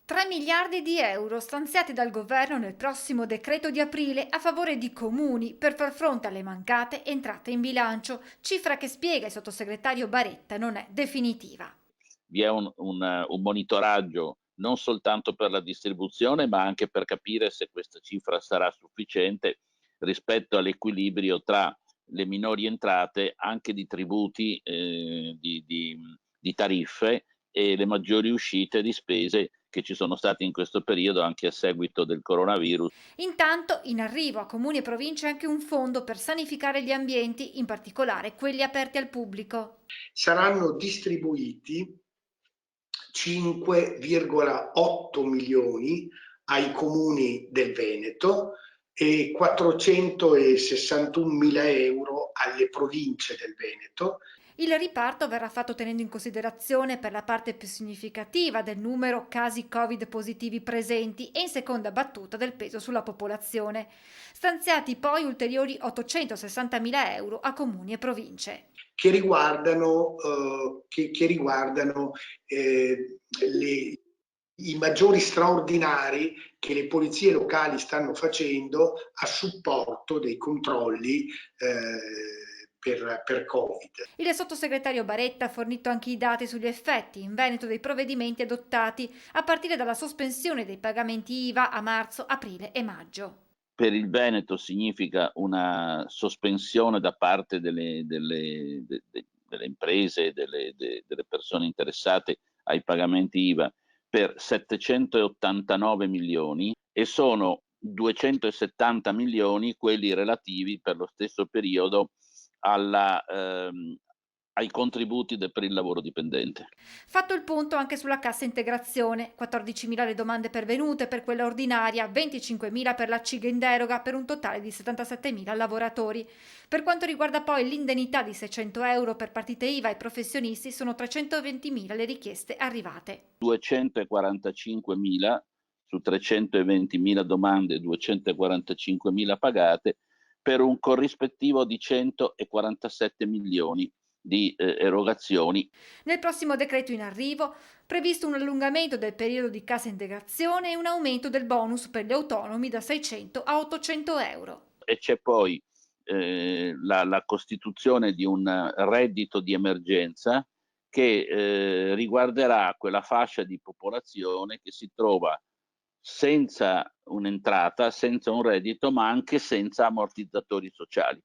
3 miliardi di euro stanziati dal governo nel prossimo decreto di aprile a favore di comuni per far fronte alle mancate entrate in bilancio, cifra che spiega il sottosegretario Baretta non è definitiva. Vi è un monitoraggio non soltanto per la distribuzione, ma anche per capire se questa cifra sarà sufficiente rispetto all'equilibrio tra le minori entrate anche di tributi, di tariffe e le maggiori uscite di spese che ci sono state in questo periodo anche a seguito del coronavirus. Intanto in arrivo a comuni e province anche un fondo per sanificare gli ambienti, in particolare quelli aperti al pubblico. Saranno distribuiti 5,8 milioni ai comuni del Veneto e 461 mila euro alle province del Veneto. Il riparto verrà fatto tenendo in considerazione per la parte più significativa del numero casi Covid positivi presenti e in seconda battuta del peso sulla popolazione. Stanziati poi ulteriori 860.000 euro a comuni e province. Che riguardano i maggiori straordinari che le polizie locali stanno facendo a supporto dei controlli per Covid. Il sottosegretario Baretta ha fornito anche i dati sugli effetti in Veneto dei provvedimenti adottati a partire dalla sospensione dei pagamenti IVA a marzo, aprile e maggio. Per il Veneto significa una sospensione da parte delle imprese e delle persone interessate ai pagamenti IVA per 789 milioni e sono 270 milioni quelli relativi per lo stesso periodo ai contributi per il lavoro dipendente. Fatto il punto anche sulla cassa integrazione, 14.000 le domande pervenute per quella ordinaria, 25.000 per la CIG in deroga, per un totale di 77.000 lavoratori. Per quanto riguarda poi l'indennità di 600 euro per partite IVA ai professionisti, sono 320.000 le richieste arrivate. 245.000 su 320.000 domande, 245.000 pagate, per un corrispettivo di 147 milioni di erogazioni. Nel prossimo decreto in arrivo, previsto un allungamento del periodo di cassa integrazione e un aumento del bonus per gli autonomi da 600 a 800 euro. E c'è poi la costituzione di un reddito di emergenza che riguarderà quella fascia di popolazione che si trova senza un'entrata, senza un reddito, ma anche senza ammortizzatori sociali.